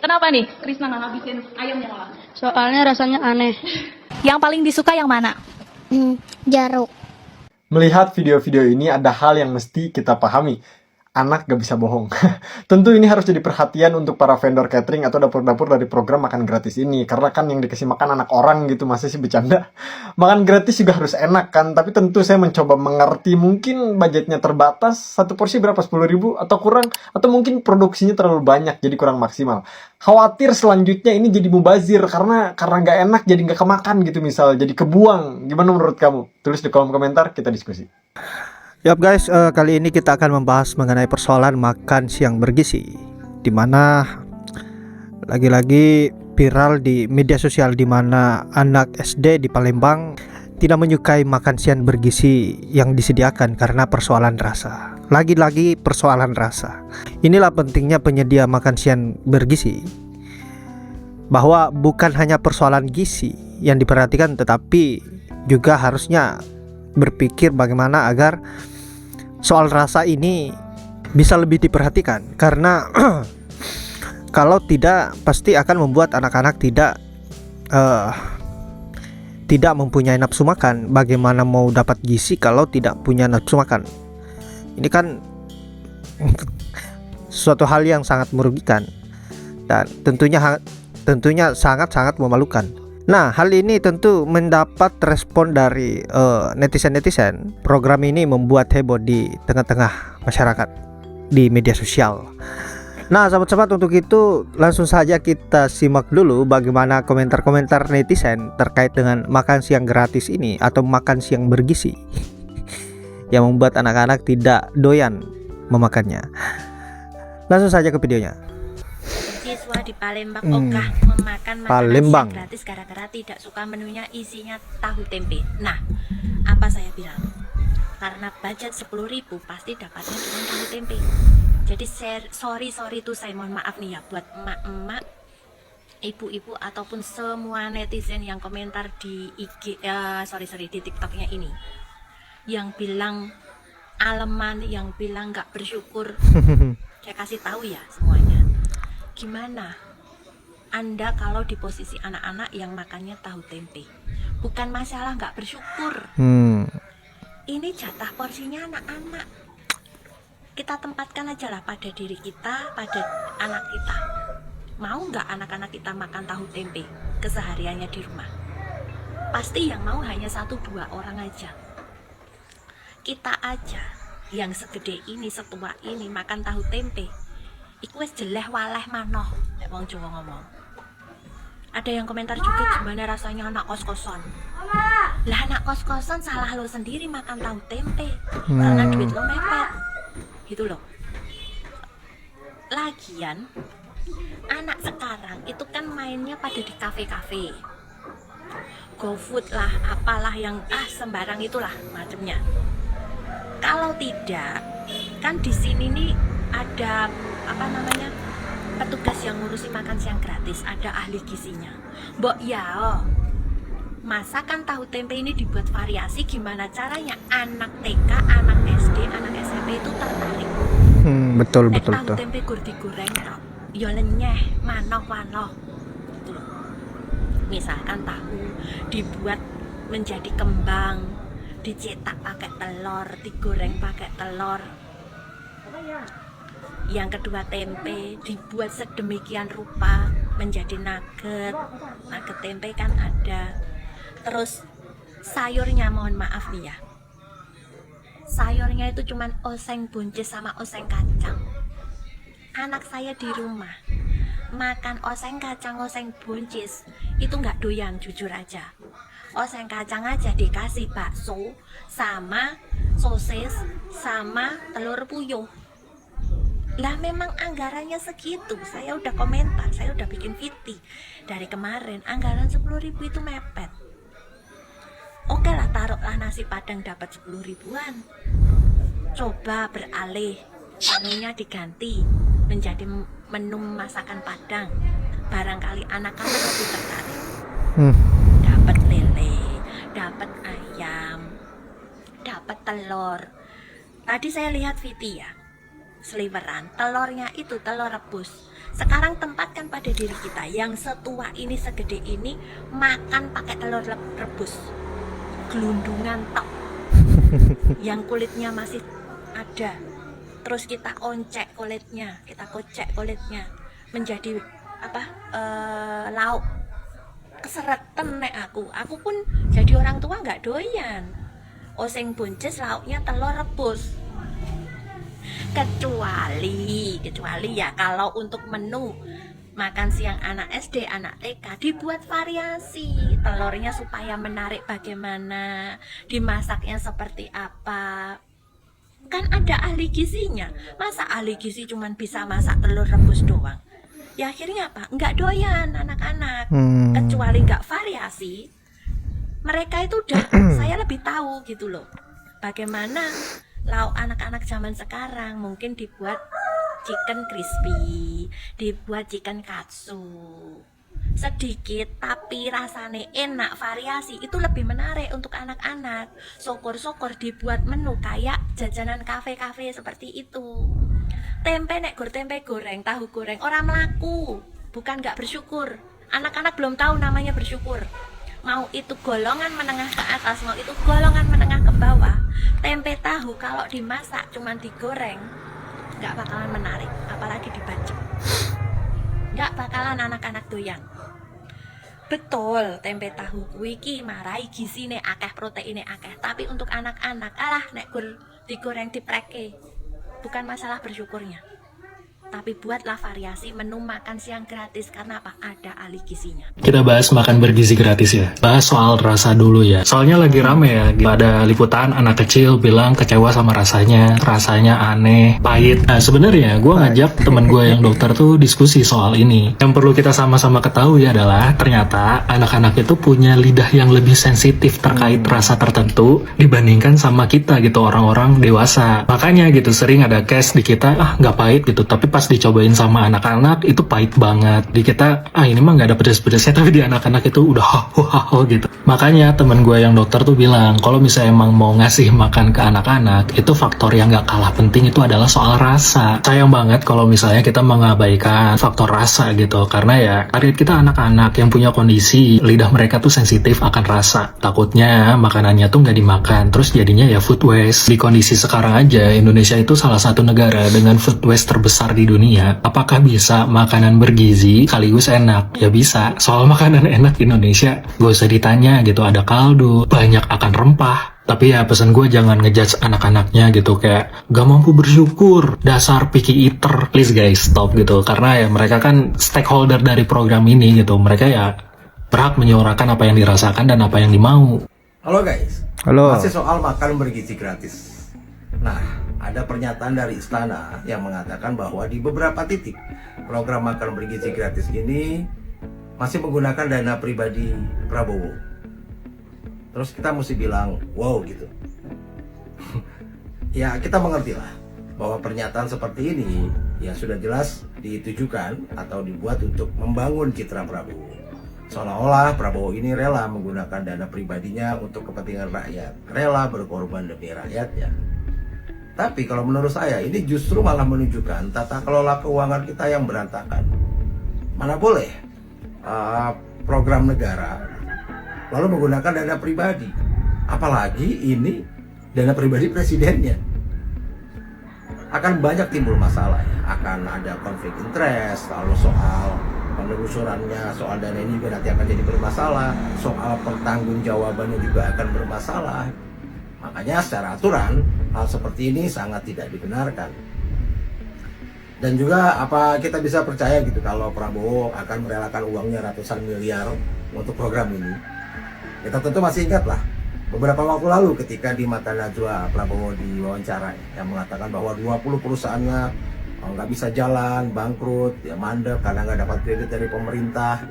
Kenapa nih Krisna nggak ngabisin ayamnya malah? Soalnya rasanya aneh. Yang paling disuka yang mana? Jeruk. Melihat video-video ini ada hal yang mesti kita pahami. Anak gak bisa bohong. Tentu ini harus jadi perhatian untuk para vendor catering atau dapur-dapur dari program makan gratis ini. Karena kan yang dikasih makan anak orang gitu, masa sih bercanda. Makan gratis juga harus enak kan. Tapi tentu saya mencoba mengerti, mungkin budgetnya terbatas. Satu porsi berapa? 10.000 atau kurang? Atau mungkin produksinya terlalu banyak jadi kurang maksimal. Khawatir selanjutnya ini jadi mubazir. Karena gak enak jadi gak kemakan gitu misal. Jadi kebuang. Gimana menurut kamu? Tulis di kolom komentar, kita diskusi. Yap guys, kali ini kita akan membahas mengenai persoalan makan siang bergizi, dimana lagi-lagi viral di media sosial, dimana anak SD di Palembang tidak menyukai makan siang bergizi yang disediakan karena persoalan rasa. Lagi-lagi persoalan rasa. Inilah pentingnya penyedia makan siang bergizi, bahwa bukan hanya persoalan gizi yang diperhatikan, tetapi juga harusnya berpikir bagaimana agar soal rasa ini bisa lebih diperhatikan, karena kalau tidak pasti akan membuat anak-anak tidak mempunyai nafsu makan. Bagaimana mau dapat gizi kalau tidak punya nafsu makan? Ini kan suatu hal yang sangat merugikan dan tentunya sangat-sangat memalukan. Nah, hal ini tentu mendapat respon dari netizen-netizen. Program ini membuat heboh di tengah-tengah masyarakat di media sosial. Nah, sahabat-sahabat, untuk itu langsung saja kita simak dulu bagaimana komentar-komentar netizen terkait dengan makan siang gratis ini atau makan siang bergizi yang membuat anak-anak tidak doyan memakannya. Langsung saja ke videonya. Siswa di Palembang ogah memakan makanan Palembang siang gratis gara-gara tidak suka menunya isinya tahu tempe. Nah, apa saya bilang? Karena budget 10.000 pasti dapatnya cuma tahu tempe. Jadi sorry tuh, saya mohon maaf nih ya buat emak-emak, ibu-ibu ataupun semua netizen yang komentar di IG, di TikToknya ini, yang bilang aleman, yang bilang nggak bersyukur. Saya kasih tahu ya semuanya. Gimana Anda kalau di posisi anak-anak yang makannya tahu tempe? Bukan masalah nggak bersyukur. Ini jatah porsinya anak-anak. Kita tempatkan aja lah pada diri kita, pada anak kita. Mau nggak anak-anak kita makan tahu tempe kesehariannya di rumah? Pasti yang mau hanya 1-2 orang aja. Kita aja yang segede ini, setua ini makan tahu tempe, iku wis jeleh waleh manoh, nek wong Jawa ngomong. Ada yang komentar juga, gimana rasanya anak kos-kosan. Lah anak kos-kosan salah lo sendiri makan tahu tempe, karena duit lo mepet gitu loh. Lagian anak sekarang itu kan mainnya pada di kafe-kafe, GoFood lah, apalah yang sembarang itulah macamnya. Kalau tidak, kan di sini nih ada petugas yang ngurusi makan siang gratis, ada ahli gizinya. Mbok ya, masakan tahu tempe ini dibuat variasi, gimana caranya anak TK, anak SD, anak SMP itu tertarik. Betul. Tahu tempe gur digoreng tok, ya lenyeh, manoh-manoh. Misalkan tahu dibuat menjadi kembang, dicetak pakai telur, digoreng pakai telur. Yang kedua, tempe dibuat sedemikian rupa menjadi nugget. Nugget tempe kan ada. Terus sayurnya, mohon maaf nih ya, sayurnya itu cuman oseng buncis sama oseng kacang. Anak saya di rumah makan oseng kacang, oseng buncis itu nggak doyan, jujur aja. Oseng kacang aja dikasih bakso sama sosis sama telur puyuh. Lah memang anggarannya segitu. Saya udah komentar, saya udah bikin VT dari kemarin, anggaran 10.000 itu mepet. Oke lah, taruhlah nasi padang dapat 10.000-an. Coba beralih, menunya diganti menjadi menu masakan Padang. Barangkali anak-anak lebih tertarik. Dapat lele, dapat ayam, dapat telur. Tadi saya lihat VT ya, sliveran, telurnya itu telur rebus Sekarang tempatkan pada diri kita yang setua ini, segede ini, makan pakai telur rebus gelundungan tok yang kulitnya masih ada, terus kita oncek kulitnya, kita kocek kulitnya menjadi lauk. Keseretan nek aku pun jadi orang tua nggak doyan oseng buncis lauknya telur rebus. Kecuali ya kalau untuk menu makan siang anak SD, anak TK dibuat variasi telurnya supaya menarik, bagaimana dimasaknya, seperti apa, kan ada ahli gizinya. Masa ahli gizi cuman bisa masak telur rebus doang, ya akhirnya apa, nggak doyan anak-anak. Kecuali nggak variasi, mereka itu udah saya lebih tahu gitu loh bagaimana lauk anak-anak zaman sekarang. Mungkin dibuat chicken crispy, dibuat chicken katsu, sedikit tapi rasanya enak, variasi itu lebih menarik untuk anak-anak. Syukur-syukur dibuat menu kayak jajanan kafe-kafe seperti itu. Tempe nek tempe goreng, tahu goreng orang melaku, bukan nggak bersyukur. Anak-anak belum tahu namanya bersyukur. Mau itu golongan menengah ke atas, mau itu golongan menengah ke bawah, tempe tahu kalau dimasak cuman digoreng nggak bakalan menarik, apalagi dibacem. Nggak bakalan anak-anak doyan. Betul, tempe tahu wiki marai gisine akeh, proteine akeh, tapi untuk anak-anak alah nek digoreng dipreke, bukan masalah bersyukurnya. Tapi buatlah variasi menu makan siang gratis. Karena apa? Ada ahli gizinya. Kita bahas makan bergizi gratis ya. Bahas soal rasa dulu ya. Soalnya lagi rame ya. Ada liputan anak kecil bilang kecewa sama rasanya aneh, pahit. Nah sebenarnya gue ngajak temen gue yang dokter tuh diskusi soal ini. Yang perlu kita sama-sama ketahui adalah ternyata anak-anak itu punya lidah yang lebih sensitif terkait rasa tertentu dibandingkan sama kita gitu, orang-orang dewasa. Makanya gitu sering ada case di kita, nggak pahit gitu, tapi pas dicobain sama anak-anak itu pahit banget. Di kita ini mah nggak ada pedes-pedesnya, tapi di anak-anak itu udah ho gitu. Makanya temen gue yang dokter tuh bilang kalau misalnya emang mau ngasih makan ke anak-anak, itu faktor yang nggak kalah penting itu adalah soal rasa. Sayang banget kalau misalnya kita mengabaikan faktor rasa gitu, karena ya target kita anak-anak yang punya kondisi lidah mereka tuh sensitif akan rasa. Takutnya makanannya tuh nggak dimakan, terus jadinya ya food waste. Di kondisi sekarang aja Indonesia itu salah satu negara dengan food waste terbesar di dunia. Apakah bisa makanan bergizi sekaligus enak? Ya bisa. Soal makanan enak di Indonesia gak usah ditanya gitu, ada kaldu, banyak akan rempah. Tapi ya pesan gue jangan ngejudge anak-anaknya gitu, kayak gak mampu bersyukur, dasar picky eater. Please guys, stop gitu. Karena ya mereka kan stakeholder dari program ini gitu. Mereka ya berhak menyuarakan apa yang dirasakan dan apa yang dimau. Halo guys. Halo. Masih soal makan bergizi gratis. Nah, ada pernyataan dari Istana yang mengatakan bahwa di beberapa titik program makan bergizi gratis ini masih menggunakan dana pribadi Prabowo. Terus kita mesti bilang wow gitu. Ya kita mengertilah bahwa pernyataan seperti ini ya sudah jelas ditujukan atau dibuat untuk membangun citra Prabowo. Seolah-olah Prabowo ini rela menggunakan dana pribadinya untuk kepentingan rakyat, rela berkorban demi rakyatnya. Tapi kalau menurut saya ini justru malah menunjukkan tata kelola keuangan kita yang berantakan. Mana boleh program negara lalu menggunakan dana pribadi, apalagi ini dana pribadi presidennya. Akan banyak timbul masalah ya. Akan ada konflik interest, lalu soal penelusurannya, soal dana ini juga nanti akan jadi bermasalah, soal pertanggungjawabannya juga akan bermasalah. Makanya secara aturan hal seperti ini sangat tidak dibenarkan. Dan juga apa kita bisa percaya gitu kalau Prabowo akan merelakan uangnya ratusan miliar untuk program ini. Kita tentu masih ingat lah beberapa waktu lalu ketika di mata Najwa Prabowo diwawancara yang mengatakan bahwa 20 perusahaannya nggak bisa jalan, bangkrut, ya mandek karena nggak dapat kredit dari pemerintah.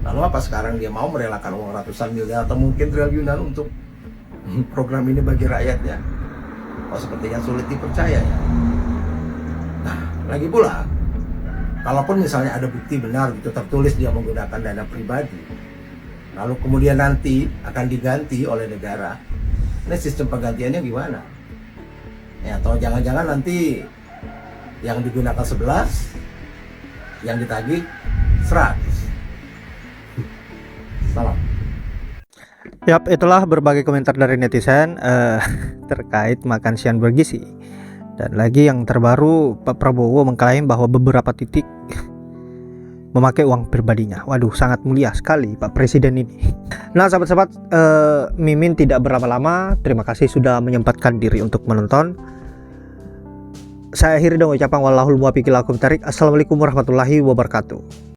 Lalu apa sekarang dia mau merelakan uang ratusan miliar atau mungkin triliunan untuk program ini bagi rakyatnya? Oh sepertinya sulit dipercaya ya. Nah lagi pula, kalaupun misalnya ada bukti benar gitu tertulis dia menggunakan dana pribadi, lalu kemudian nanti akan diganti oleh negara, ini sistem penggantiannya gimana? Ya atau jangan-jangan nanti yang digunakan 11 yang ditagih 100. Salam. Yap, itulah berbagai komentar dari netizen terkait makan siang bergizi. Dan lagi yang terbaru, Pak Prabowo mengklaim bahwa beberapa titik memakai uang pribadinya. Waduh, sangat mulia sekali Pak Presiden ini. Nah, sahabat-sahabat, Mimin tidak berlama-lama. Terima kasih sudah menyempatkan diri untuk menonton. Saya akhiri dengan ucapan wallahul muwaffiq ila aqwamit thoriq. Assalamualaikum warahmatullahi wabarakatuh.